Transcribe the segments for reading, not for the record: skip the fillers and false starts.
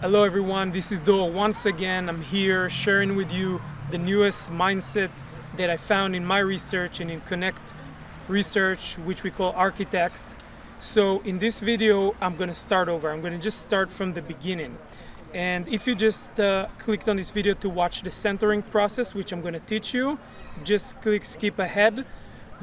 Hello everyone, this is Do. Once again, I'm here sharing with you the newest mindset that I found in my research and in Connect research, which we call Archi-tex. So in this video, I'm going to start over. I'm going to just start from the beginning. And if you just clicked on this video to watch the centering process, which I'm going to teach you, just click skip ahead.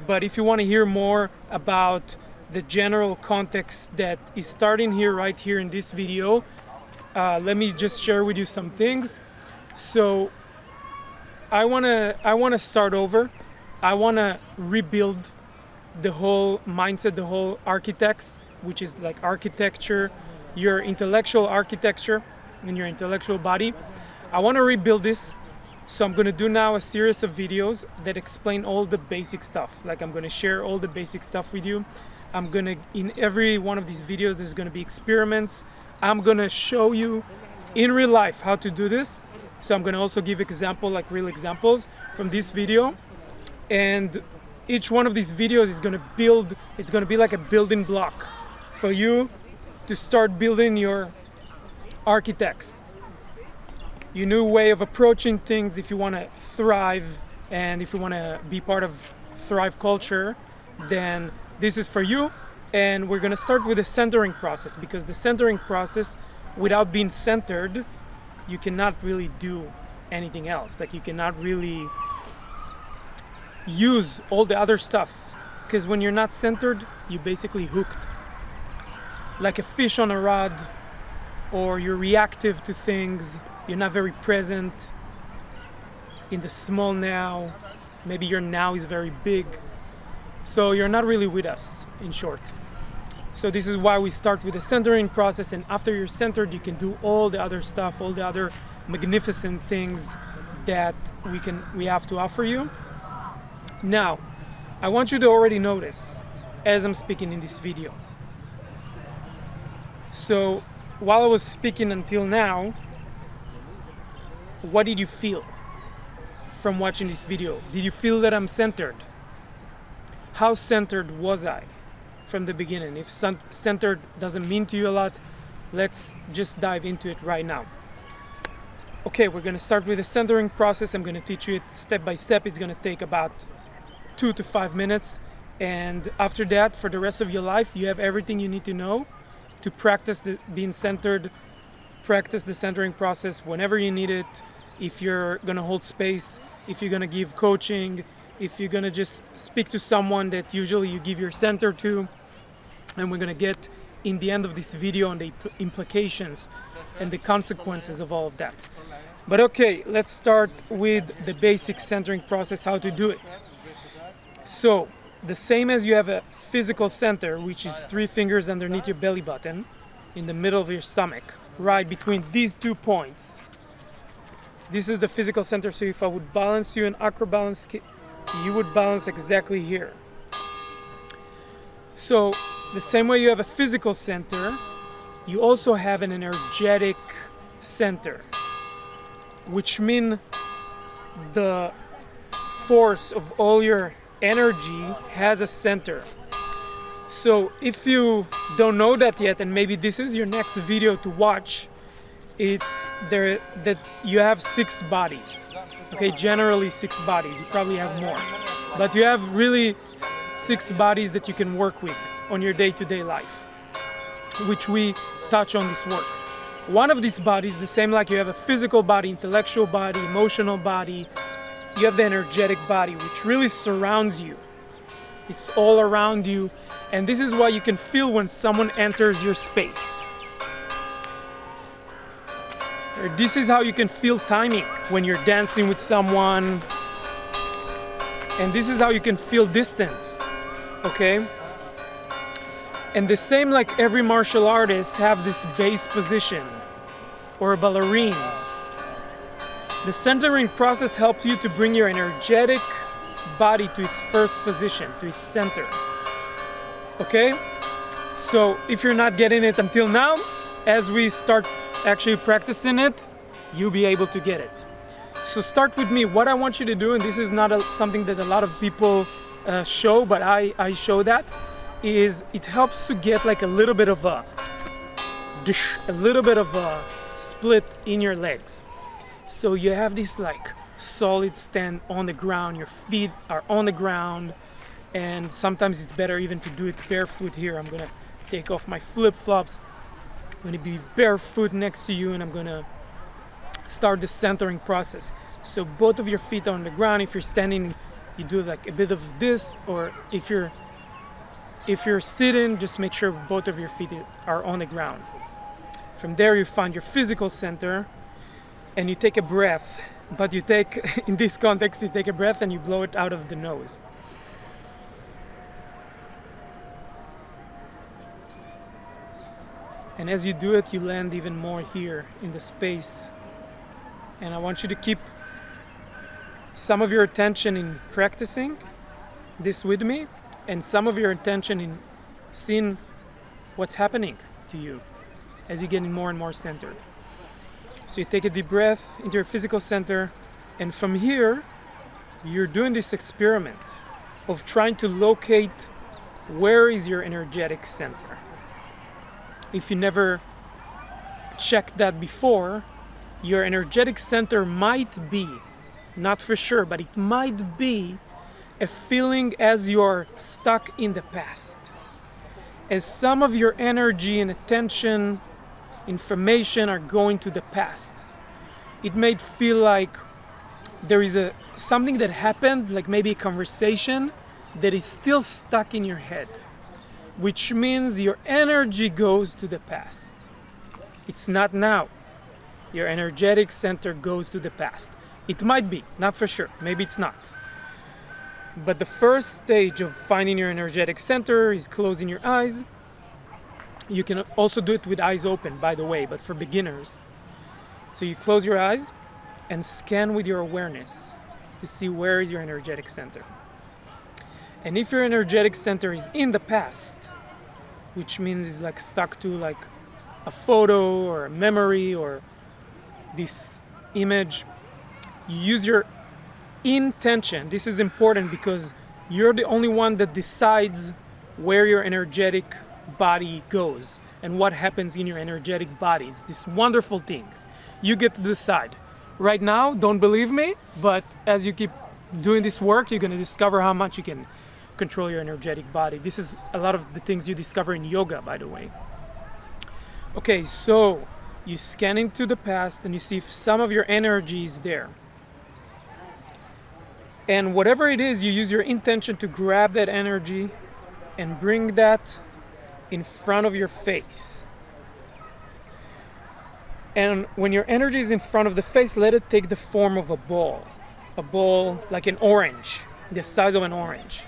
But if you want to hear more about the general context that is starting here, right here in this video, let me just share with you some things. So I wanna start over. I wanna rebuild the whole mindset, the whole Archi-tex, which is like architecture, your intellectual architecture in your intellectual body. I wanna rebuild this. So I'm gonna do now a series of videos that explain all the basic stuff. Like I'm gonna share all the basic stuff with you. In every one of these videos, there's gonna be experiments. I'm gonna show you in real life how to do this. So I'm gonna also give real examples from this video. And each one of these videos is gonna be like a building block for you to start building your Archi-tex. Your new way of approaching things if you wanna thrive and if you wanna be part of Thrive culture, then this is for you. And we're gonna start with the centering process, because the centering process, without being centered, you cannot really do anything else. Like you cannot really use all the other stuff, because when you're not centered, you're basically hooked. Like a fish on a rod, or you're reactive to things, you're not very present in the small now. Maybe your now is very big. So you're not really with us, in short. So this is why we start with the centering process, and after you're centered, you can do all the other stuff, all the other magnificent things that we have to offer you. Now, I want you to already notice as I'm speaking in this video. So while I was speaking until now, what did you feel from watching this video? Did you feel that I'm centered? How centered was I from the beginning? If centered doesn't mean to you a lot, let's just dive into it right now. Okay, we're gonna start with the centering process. I'm gonna teach you it step by step. It's gonna take about 2 to 5 minutes. And after that, for the rest of your life, you have everything you need to know to practice being centered, practice the centering process whenever you need it. If you're gonna hold space, if you're gonna give coaching, if you're gonna just speak to someone that usually you give your center to. And we're gonna get in the end of this video on the implications and the consequences of all of that. But okay, let's start with the basic centering process, how to do it. So the same as you have a physical center, which is 3 fingers underneath your belly button, in the middle of your stomach, right between these 2 points. This is the physical center. So if I would balance you in acro balance, you would balance exactly here. So the same way you have a physical center, you also have an energetic center, which means the force of all your energy has a center. So if you don't know that yet, and maybe this is your next video to watch, it's there that you have 6 bodies. Okay, generally 6 bodies. You probably have more, but you have really 6 bodies that you can work with on your day-to-day life, which we touch on this work. One of these bodies, the same like you have a physical body, intellectual body, emotional body, you have the energetic body, which really surrounds you. It's all around you, and this is why you can feel when someone enters your space. This is how you can feel timing when you're dancing with someone, and this is how you can feel distance, okay? And the same like every martial artist have this base position, or a ballerine. The centering process helps you to bring your energetic body to its first position, to its center, okay? So if you're not getting it until now, as we start actually practicing it, you'll be able to get it. So start with me. What I want you to do, and this is not something that a lot of people show, but I show that, is it helps to get like a little bit of a split in your legs. So you have this like solid stand on the ground, your feet are on the ground, and sometimes it's better even to do it barefoot here. I'm gonna take off my flip-flops, I'm gonna be barefoot next to you, and I'm gonna start the centering process. So both of your feet are on the ground. If you're standing, you do like a bit of this, or if you're sitting, just make sure both of your feet are on the ground. From there, you find your physical center, and you take a breath. But you take, in this context, you take a breath and you blow it out of the nose. And as you do it, you land even more here in the space. And I want you to keep some of your attention in practicing this with me, and some of your attention in seeing what's happening to you as you're getting more and more centered. So you take a deep breath into your physical center, and from here, you're doing this experiment of trying to locate where is your energetic center. If you never checked that before, your energetic center might be, not for sure, but it might be a feeling as you're stuck in the past. As some of your energy and attention, information are going to the past. It may feel like there is something that happened, like maybe a conversation that is still stuck in your head, which means your energy goes to the past. It's not now. Your energetic center goes to the past. It might be, not for sure. Maybe it's not. But the first stage of finding your energetic center is closing your eyes. You can also do it with eyes open, by the way, but for beginners. So you close your eyes and scan with your awareness to see where is your energetic center. And if your energetic center is in the past, which means it's like stuck to like a photo or a memory or this image, you use your intention. This is important because you're the only one that decides where your energetic body goes and what happens in your energetic bodies. These wonderful things. You get to decide. Right now, don't believe me, but as you keep doing this work, you're going to discover how much you can control your energetic body. This is a lot of the things you discover in yoga, by the way. Okay, so you scan into the past and you see if some of your energy is there. And whatever it is, you use your intention to grab that energy and bring that in front of your face. And when your energy is in front of the face, let it take the form of a ball like an orange, the size of an orange.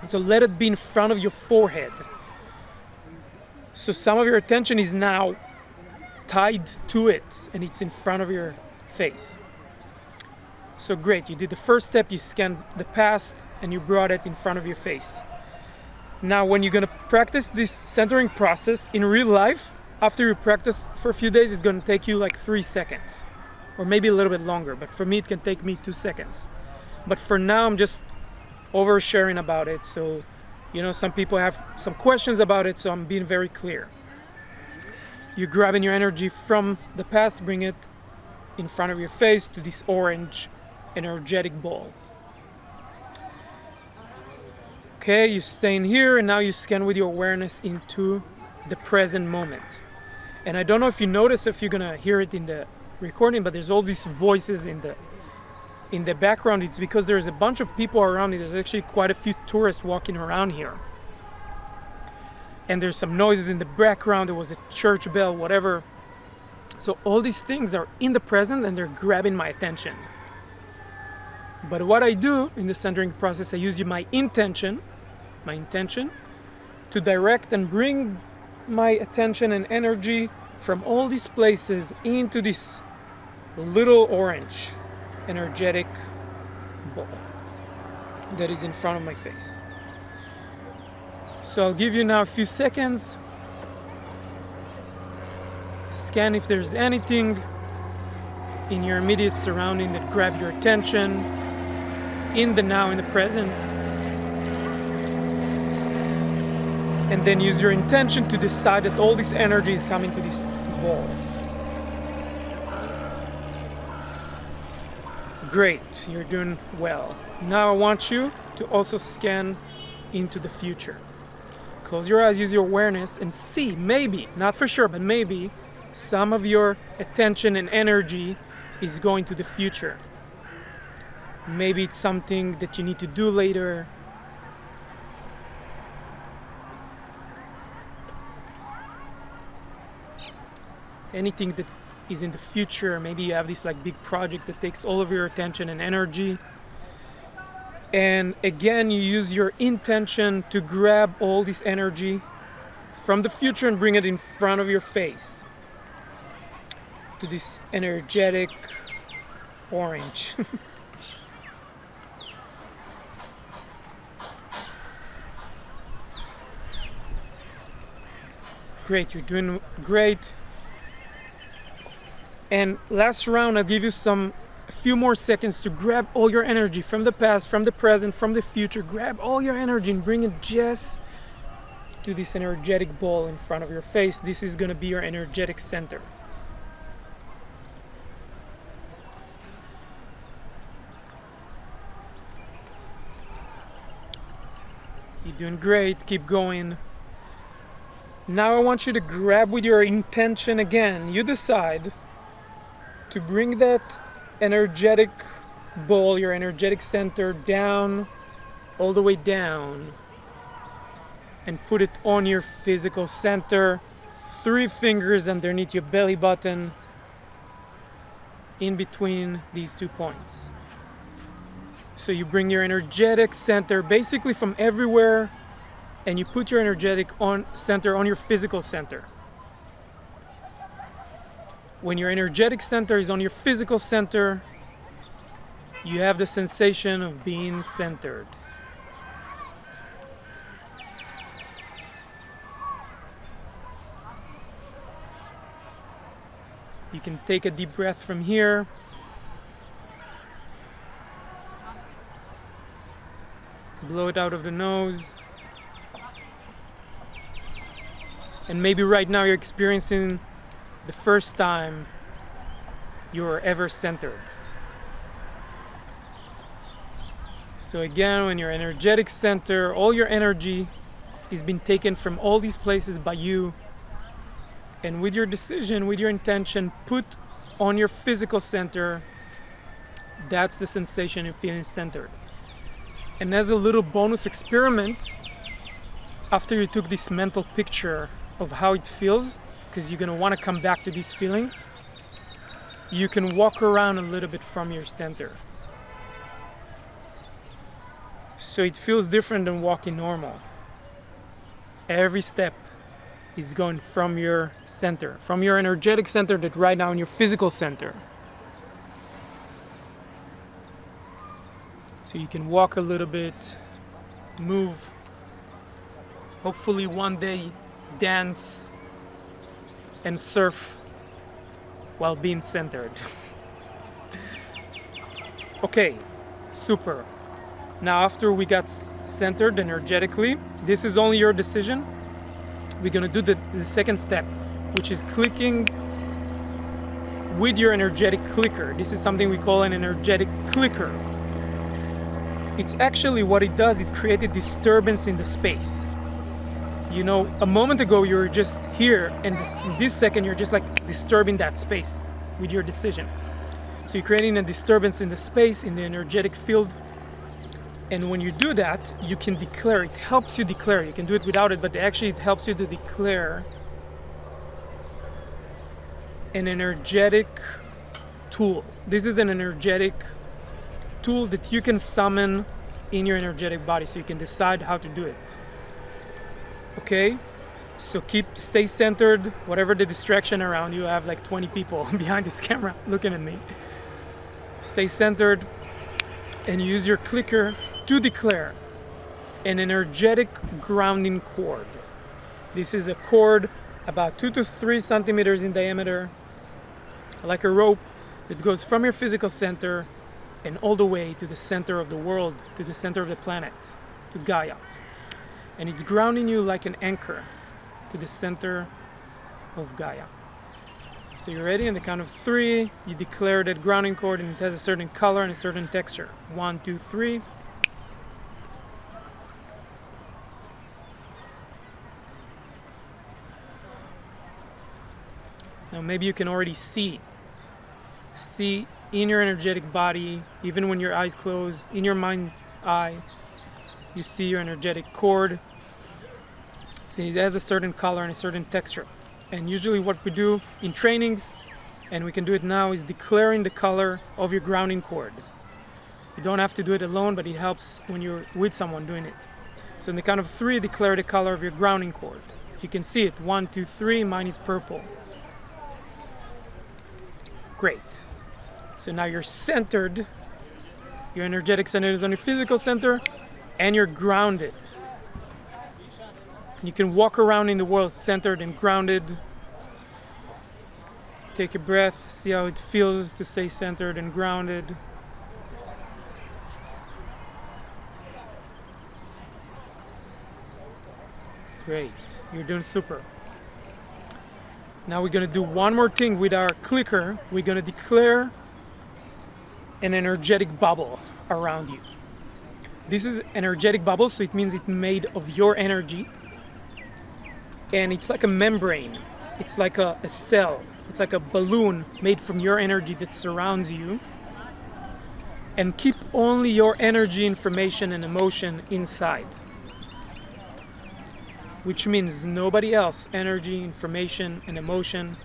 So let it be in front of your forehead. So some of your attention is now tied to it and it's in front of your face. So great, you did the first step, you scanned the past and you brought it in front of your face. Now when you're going to practice this centering process in real life, after you practice for a few days, it's going to take you like 3 seconds or maybe a little bit longer, but for me it can take me 2 seconds. But for now I'm just oversharing about it, so some people have some questions about it, so I'm being very clear. You're grabbing your energy from the past, bring it in front of your face to this orange energetic ball. Okay, you stay in here and now you scan with your awareness into the present moment. And I don't know if you notice, if you're gonna hear it in the recording, but there's all these voices in the background. It's because there's a bunch of people around me. There's actually quite a few tourists walking around here. And there's some noises in the background. There was a church bell, whatever. So all these things are in the present and they're grabbing my attention. But what I do in the centering process, I use my intention to direct and bring my attention and energy from all these places into this little orange energetic ball that is in front of my face. So I'll give you now a few seconds. Scan if there's anything in your immediate surrounding that grabs your attention in the now, in the present. And then use your intention to decide that all this energy is coming to this ball. Great, you're doing well. Now I want you to also scan into the future. Close your eyes, use your awareness, and see, maybe, not for sure, but maybe, some of your attention and energy is going to the future. Maybe it's something that you need to do later. Anything that is in the future. Maybe you have this like big project that takes all of your attention and energy. And again, you use your intention to grab all this energy from the future and bring it in front of your face to this energetic orange. Great, you're doing great. And last round, I'll give you a few more seconds to grab all your energy from the past, from the present, from the future. Grab all your energy and bring it just to this energetic ball in front of your face. This is going to be your energetic center. You're doing great. Keep going. Now I want you to grab with your intention again. You decide to bring that energetic ball, your energetic center, down, all the way down, and put it on your physical center. 3 fingers underneath your belly button, in between these 2 points. So you bring your energetic center basically from everywhere, and you put your energetic center on your physical center. When your energetic center is on your physical center, you have the sensation of being centered. You can take a deep breath from here. Blow it out of the nose. And maybe right now you're experiencing the first time you're ever centered. So again, when your energetic center, all your energy is being taken from all these places by you, and with your decision, with your intention, put on your physical center, that's the sensation of feeling centered. And as a little bonus experiment, after you took this mental picture of how it feels, because you're going to want to come back to this feeling, you can walk around a little bit from your center. So it feels different than walking normal. Every step is going from your center, from your energetic center that right now in your physical center. So you can walk a little bit, move, hopefully one day dance and surf while being centered. Okay, super. Now after we got centered energetically, this is only your decision. We're gonna do the second step, which is clicking with your energetic clicker. This is something we call an energetic clicker. It's actually what it does, it created disturbance in the space. You know, a moment ago you were just here, and this second you're just like disturbing that space with your decision. So you're creating a disturbance in the space, in the energetic field. And when you do that, you can declare, it helps you declare. You can do it without it, but actually it helps you to declare an energetic tool. This is an energetic tool that you can summon in your energetic body, so you can decide how to do it. Okay, so stay centered. Whatever the distraction around you, I have like 20 people behind this camera looking at me. Stay centered and use your clicker to declare an energetic grounding cord. This is a cord about 2 to 3 centimeters in diameter, like a rope that goes from your physical center and all the way to the center of the world, to the center of the planet, to Gaia. And it's grounding you like an anchor to the center of Gaia. So you're ready? On the count of 3, you declare that grounding cord, and it has a certain color and a certain texture. 1, 2, 3. Now maybe you can already see in your energetic body, even when your eyes close, in your mind eye, you see your energetic cord. So it has a certain color and a certain texture. And usually what we do in trainings, and we can do it now, is declaring the color of your grounding cord. You don't have to do it alone, but it helps when you're with someone doing it. So in the count of 3, declare the color of your grounding cord. If you can see it, 1, 2, 3, mine is purple. Great. So now you're centered, your energetic center is on your physical center, and you're grounded. You can walk around in the world centered and grounded. Take a breath, see how it feels to stay centered and grounded. Great, you're doing super. Now we're gonna do one more thing with our clicker. We're gonna declare an energetic bubble around you. This is energetic bubble, so it means it's made of your energy. And it's like a membrane. It's like a cell. It's like a balloon made from your energy that surrounds you. And keep only your energy, information, and emotion inside. Which means nobody else, energy, information, and emotion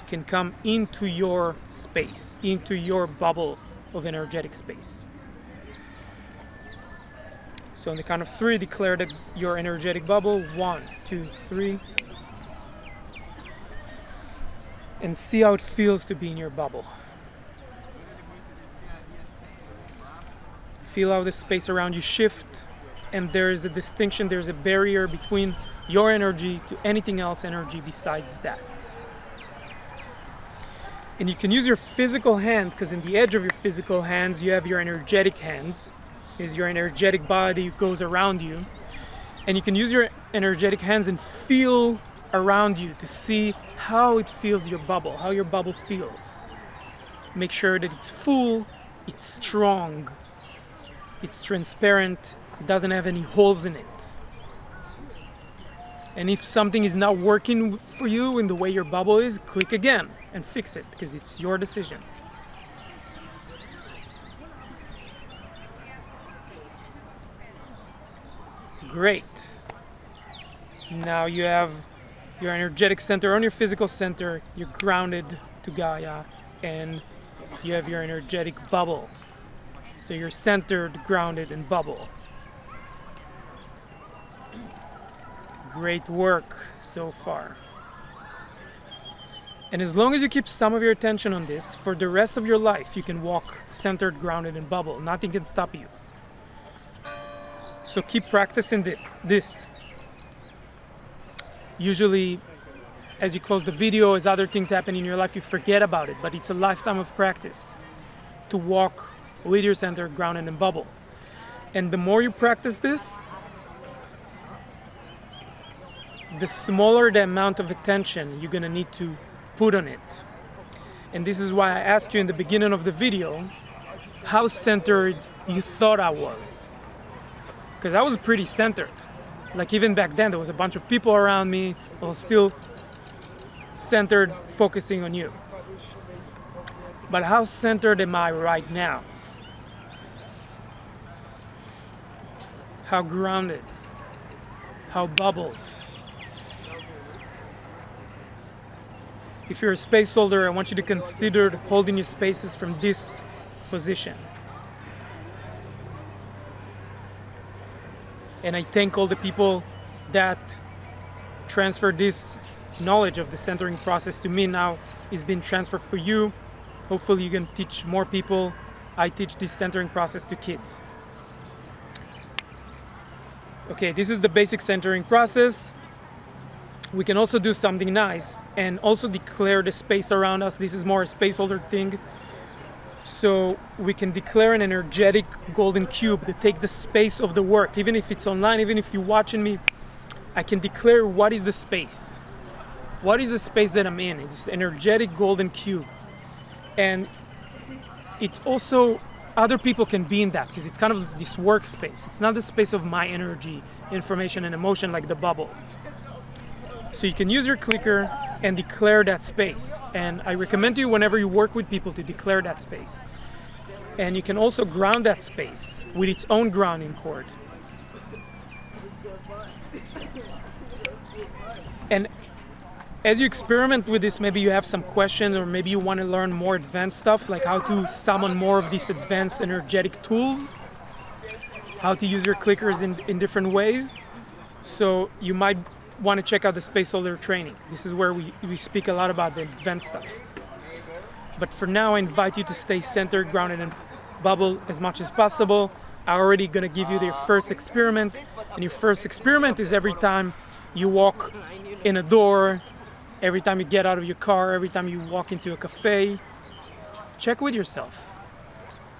can come into your space, into your bubble of energetic space. So on the count of 3, declare your energetic bubble. 1, 2, 3. And see how it feels to be in your bubble. Feel how the space around you shift, and there is a distinction, there's a barrier between your energy to anything else energy besides that. And you can use your physical hand, because in the edge of your physical hands you have your energetic hands. Is your energetic body goes around you, and you can use your energetic hands and feel around you to see how it feels your bubble, how your bubble feels. Make sure that it's full, it's strong, it's transparent, it doesn't have any holes in it. And if something is not working for you in the way your bubble is, click again and fix it, because it's your decision. Great. Now you have your energetic center on your physical center, you're grounded to Gaia, and you have your energetic bubble. So you're centered, grounded, and bubble. Great work so far. And as long as you keep some of your attention on this, for the rest of your life, you can walk centered, grounded, and bubble. Nothing can stop you. So keep practicing this. Usually, as you close the video, as other things happen in your life, you forget about it. But it's a lifetime of practice to walk with your center, grounded, and bubble. And the more you practice this, the smaller the amount of attention you're gonna need to put on it. And this is why I asked you in the beginning of the video how centered you thought I was. Because I was pretty centered. Like even back then, there was a bunch of people around me. I was still centered, focusing on you. But how centered am I right now? How grounded? How bubbled? If you're a space holder, I want you to consider holding your spaces from this position. And I thank all the people that transferred this knowledge of the centering process to me. Now it's been transferred for you. Hopefully you can teach more people. I teach this centering process to kids. Okay, this is the basic centering process. We can also do something nice and also declare the space around us. This is more a space holder thing. So we can declare an energetic golden cube to take the space of the work. Even if it's online, even if you're watching me, I can declare what is the space. what is the space that I'm in? It's the energetic golden cube. And it's also, other people can be in that because it's kind of this workspace. It's not the space of my energy, information, and emotion like the bubble. So you can use your clicker and declare that space. And I recommend to you whenever you work with people to declare that space. And you can also ground that space with its own grounding cord. And as you experiment with this, maybe you have some questions, or maybe you want to learn more advanced stuff, like how to summon more of these advanced energetic tools, how to use your clickers in different ways. So you might want to check out the Space Holder training. This is where we speak a lot about the advanced stuff. But for now, I invite you to stay centered, grounded, and bubble as much as possible. I'm already going to give you your first experiment. And your first experiment is every time you walk in a door, every time you get out of your car, every time you walk into a cafe. Check with yourself.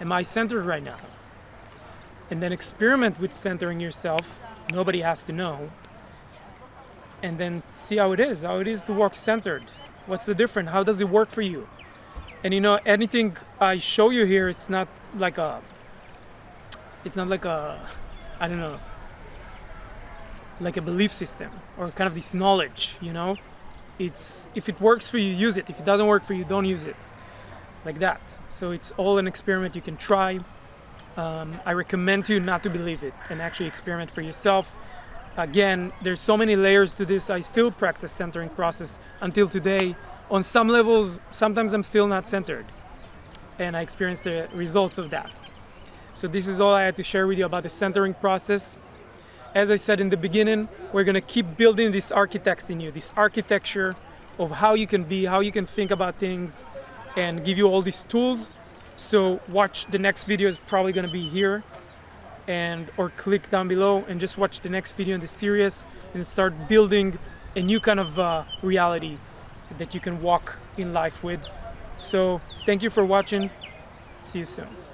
Am I centered right now? And then experiment with centering yourself. Nobody has to know. And then see how it is to walk centered. What's the difference? How does it work for you? And you know, anything I show you here, it's not like a, I don't know, like a belief system or kind of this knowledge, you know? It's, if it works for you, use it. If it doesn't work for you, don't use it. Like that. So it's all an experiment you can try. I recommend to you not to believe it and actually experiment for yourself. Again, there's so many layers to this. I still practice centering process until today. On some levels, sometimes I'm still not centered. And I experience the results of that. So this is all I had to share with you about the centering process. As I said in the beginning, we're going to keep building this Archi-tex in you, this architecture of how you can be, how you can think about things, and give you all these tools. So watch the next video, is probably going to be here, and or click down below and just watch the next video in the series and start building a new kind of reality that you can walk in life with. So thank you for watching. See you soon.